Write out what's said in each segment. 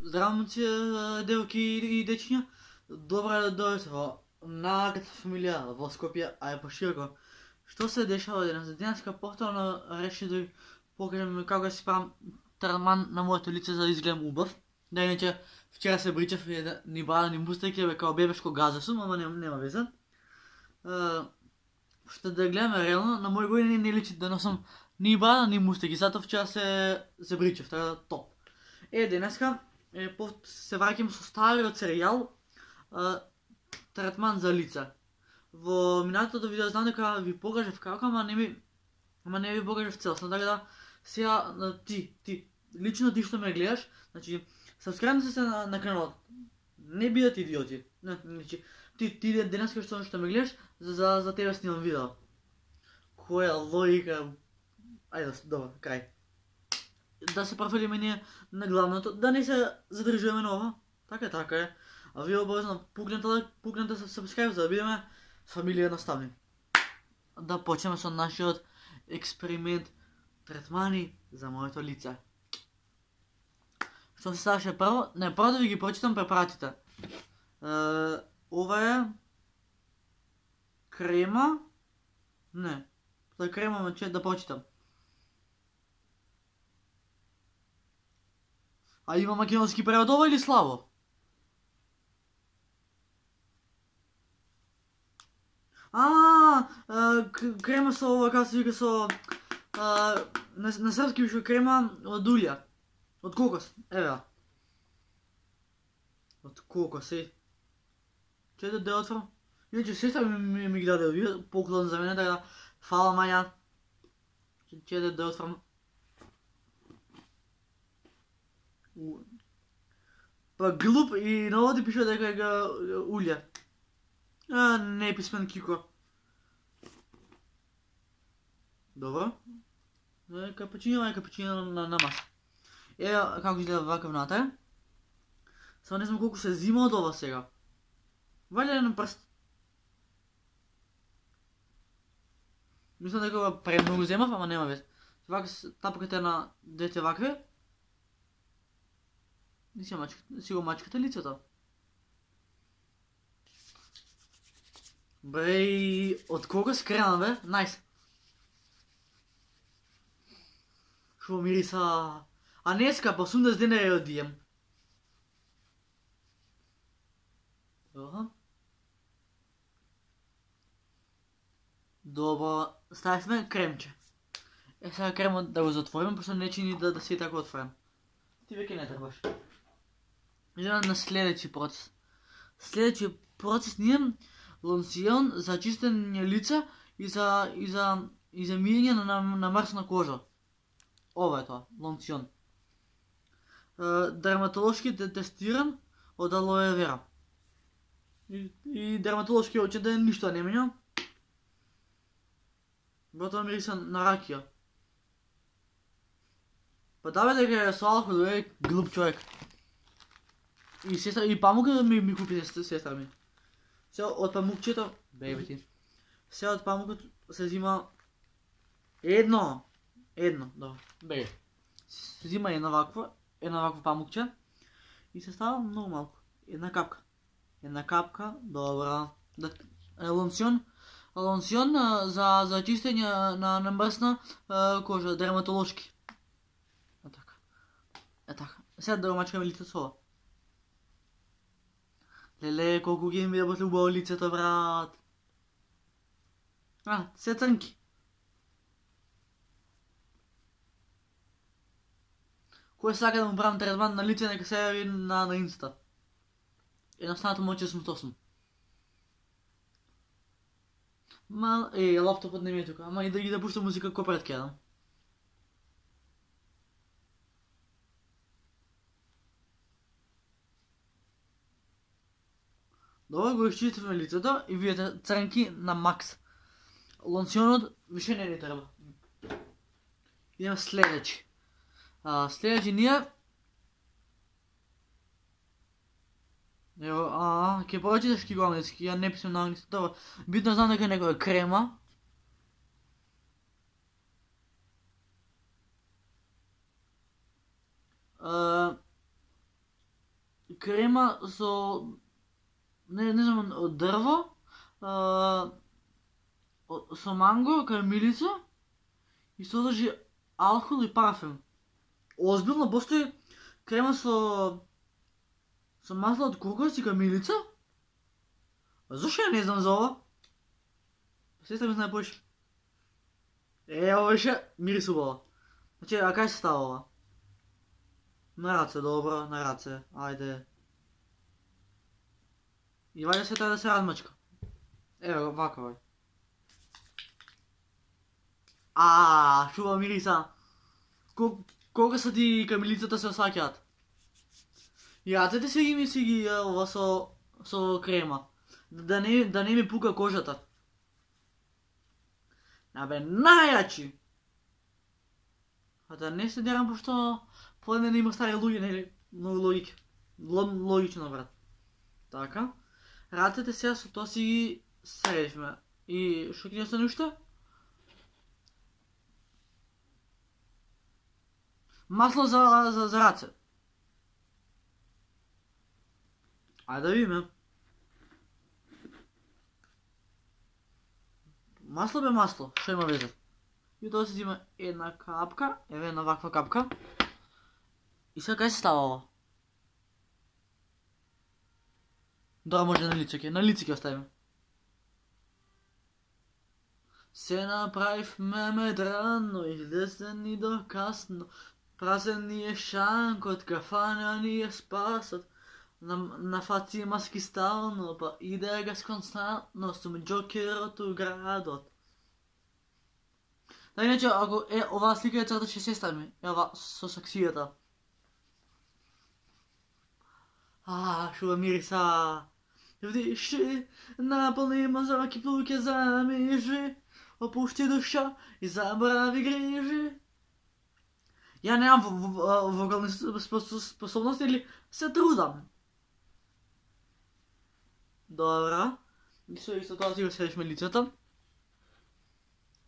Zdravo momci, devojky i dečně. Добре дойдете во нагата фамилија во Скопје, а и пошироко. Што се дешава денес? Денеска повторно реши да покажем како си правам третман на моето лице за да изгледам убав. Да иначе вчера се бричав и ни брада ни мустајќи бе као бебешко газа сум, ама нема веза. Што да гледаме реално, на мој години не личи да носам ни брада ни мустајќи, затоа вчера се бричав, така топ. Денеска се враќам со стариот серијал третман за лица. Во минатото видео знам дека ви покажав како, ама не ви покажав целосно, така да сега лично ти што ме гледаш, значи сабскрајбнете се на каналот. Не бидете идиоти. Значи ти денеска што ме гледаш, за тебе снимам видео. Која логика? Ајде, добро, крај. Да се профилиме ние на главното, да не се задржуваме на ова. Така е. А вие обовезно пукнете се subscribe за да бидеме фамилија наставни. Да почнеме со нашиот експеримент третмани за моето лице. Што се ставаше прво? Не, прво да ви ги прочитам препаратите. Ова е крема. Не. За крема да прочитам. А има македонски превод ова или слабо? Крема со ова, како се вика, со... на српски више крема од улја. Од кокос, еве. Од кокос, Чете да отворам. Иначе сестра ми ги даде овие, поклон за мене, така да фала маја. Чете да отворам. Па глуп и на овде пише дека е улја. Не е писмен Кико. Добро. Капучино на маса. Ева како изгледа вака внатре. Само не знам колку се зима од ова сега. Валја еден прст. Мислам дека ова премногу земав, ама нема вез. Вака тапкате на двете вакви. И си го мачкате лицето. Бреј, од кога скрена бе? Најс. Шо мириса? А неска по 80 денара ја одијам. Добро, ставивме кремче. Сега кремот да го затворим, пошто не чини да се така отворен. Ти веќе не требаш. Идеме на следеќи процес. Следеќи процес ние лонсион за чистење лица и за мирење на мрсна кожа. Ова е тоа, лонсион. Дерматолошки тестиран од алоe вера. И дерматолошки очите ништо не менја. Готово мириса на ракија. Па да бе дека е со алкохол, е глуп човек. И памука ми купи сестра ми. Се од памукчето, бебети. Се од памукот се взима едно, добро, беге. Се взима една ваква памукче и се става многу малку. Една капка, добра. Лонсион за чистење на мрсна кожа, дерматолошки. Така. Сега да го мачкаме лицето со ова. Леле, колку ги ми работи убаво лицето, брат. Се црнки. Кој сака да му правам третман на лице, нека се јави на инста. Едноставното моќе сум то сум. Лаптопот не ми е тука, ама и да пуштам музика кој пред кедам. Добро, го изчистивме лицето и видите црнки на макс. Лонсионот више не ни треба. Идеме следеќи. Следеќи ние... Ево, ке прочиташ ки го англиски, ја не писам на англиски. Добро, битно знам дека некоја крема. крема со не знам од дрво, со манго, камилица и содржи алкохол и парафин. Озбилно постои крема со масло од кокос и камилица? Зошто ја не знам за ова? Сестра ми знае повеќе. Ова беше мирис убаво. Значи, а кај се става ова? На раце, добро, на раце, ајде. И вајде се треба да се размачка. Ево, вака вај. Шуба мириса. Кога са ти камилицата се осаќаат? И рацете си ги ова со крема. Да не ми пука кожата. Абе, најачи! А да не се дерам, пошто поне не има стари луѓе, нели? Многу логика. Логично, брат. Така. Рацете сега со тоа си ги средивме. И што ќе остане уште? Масло за раце. Ајде да видиме. Масло бе масло, што има везе? И тоа се зима една капка, еве една ваква капка. И сега кај се става ова? Дора може на лице ќе оставиме. Се направивме медрано, излезен и до касно. Празен ни е шанкот, кафана ни е спасот. На фаци маски стално, па иде гас константно, сум джокерот у градот. Да, иначе, ако оваа слика е црташе сестра ми, ова со саксијата. Шуба мириса. Вдиши, наполни мозоки плуќе замижи, опушти душа и забрави грижи. Ја немам вокални способности или се трудам. Добра. И со тоа си го седишме лицето.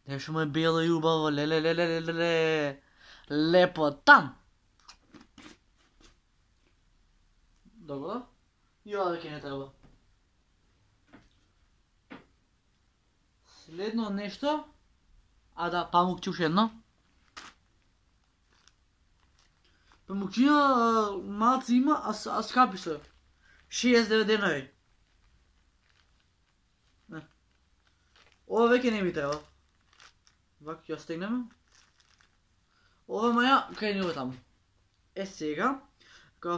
Нешто му е бело и убаво, леле. Лепо там. Добро. И ова веќе не треба. Следно нешто. Памукче уште едно. Памукчина малце има, а скапи се. 69 денари. Ова веќе не ми треба. Вака ќе остегнеме. Ова маја кај него таму. Сега, као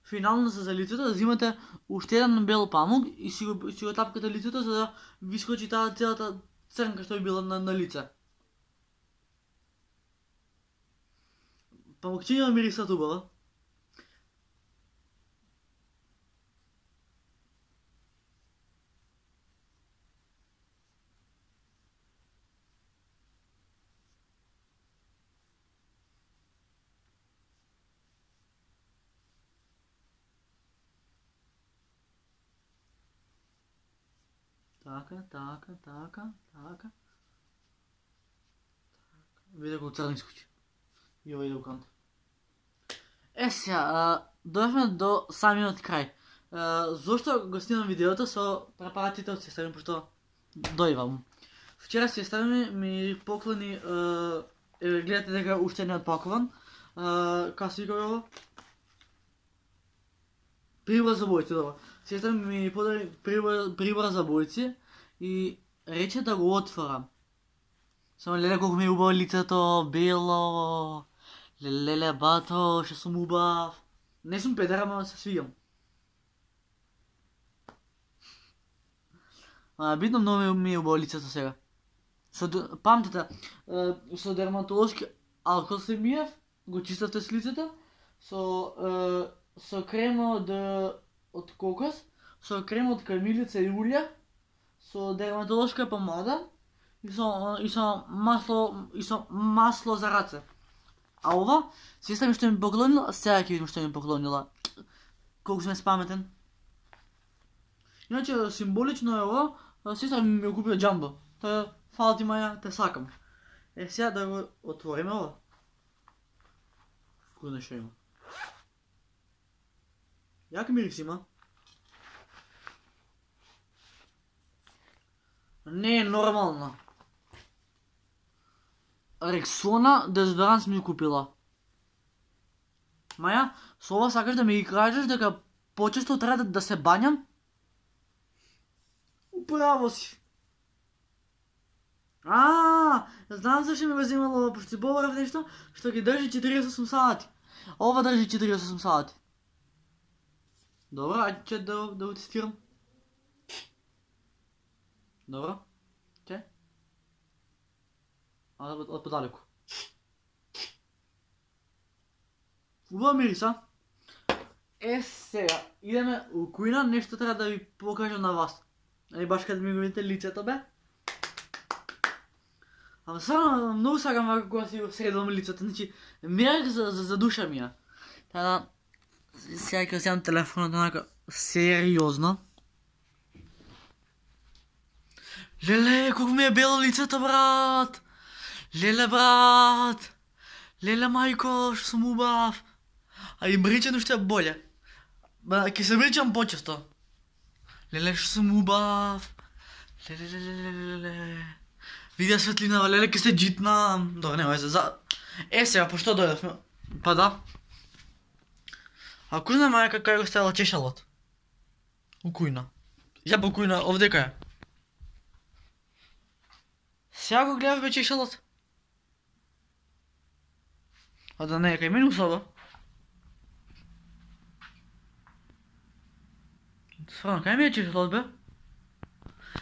финално за лицето, да взимате уште еден бел памук и си го тапкате лицето, за да ви скочи таа целата црнка што би била на лице. Памукчиња мирисат убава. Така. Виде го црни скучи. И ова иде у канта. Сега, дојавме до самиот крај. Зошто го снимам видеото со препаратите од сестра ми, пошто дојвам. Вчера сестра ми поклони, гледате дека уште не отпакуван, касико ова. Прибор за бојци, добро. Сестра ми подари прибор за бојци и рече да го отворам. Само леле колку ми е убаво лицето, бело. Леле бато, што сум убав. Не сум педер, ама се свијам. Битно многу ми е убаво лицето сега. Памтите, со дерматолошки алкохол се миев, го чиставте с лицето, со крема од кокос, со крема од камилица и улја, со дерматолошка помада и со масло за раце. А ова, сестра ми што ми поклонила, сега ќе видим што ми поклонила. Колку сме спаметен. Иначе, символично е ова, сестра ми го купила джамбо. Тоа фала ти маја, те сакам. Сега да го отвориме ова. Вкусно што има. Як мирис има? Не е нормална. Рексона дезодорант ми купила. Маја, со ова сакаш да ми ги кажеш дека почесто треба да се бањам? Управо си. Знам зашто ми го взимало ова, пошто си побарав нешто што ги држи 48 сати. Ова држи 48 сати. Добро, ајде че да го тестирам. Добро. Че? Од подалеку. Убава мириса. Сега, идеме у кујна, нешто треба да ви покажам на вас. Баш каде ми го видите лицето, бе. Ама стварно, многу сакам вака кога си го средувам лицето, значи, мерак за душа ми ја. Така, сега ќе вземам телефонот онака сериозно. Леле, колку ми е бело лицето, брат! Леле, брат! Леле, мајко, што сум убав! А и бричено што е боле. Ке се бричам почесто. Леле, што сум убав! Леле. Видя светлинава, леле, ке се джитнам. Добре, нема за... Сега, пошто дојдовме? Па да. А кујна мајка кај го ставила чешалот? У кујна. Ја по кујна, овдека е. Сега го гледав бе чешалот. А да не е кај мене у соба. Сфрано, кај ми е чешалот бе?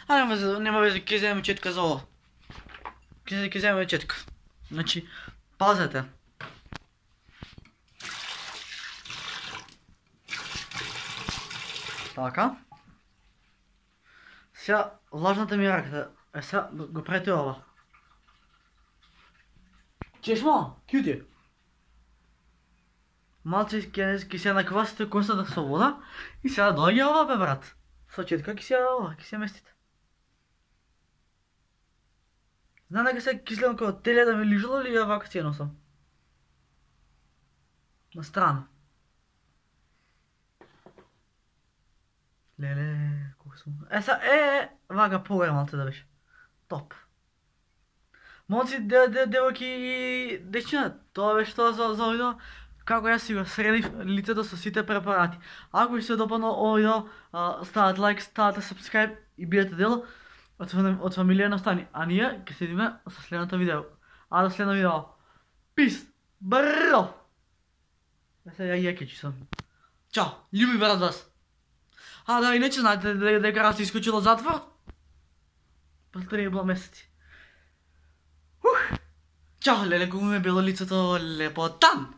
Нема везе, ке земеме четка за ова. Ке земеме четка. Значи, пазете. Така. Сега, влажната ми е раката. Сега го правите ова. Чешмо, кјути. Малце ке се наквасите косата со вода и сега доаѓа ова, бе, брат. Со четка ке се местите. Знам дека се кислено како теле да ми лижило или ја вака си ја носам? На страна. Леле, колко сум... Вака погај малце да беше. Топ. Момци, девојки и дечина, тоа беше тоа за видео. Како јас си го средив лицето со сите препарати. Ако ви се допадна ово видео, ставате лайк, ставате subscribe и биете дел од фамилија на Стани. А ние ќе седиме со следното видео. До следно видео. Пис! Бро! Сега ја кечи сам. Чао! Љуби брат вас! Да, иначе знаете дека раз искочила затвор? Па 3 месеци. Чао, леле, колку ми е било лицето лепо там!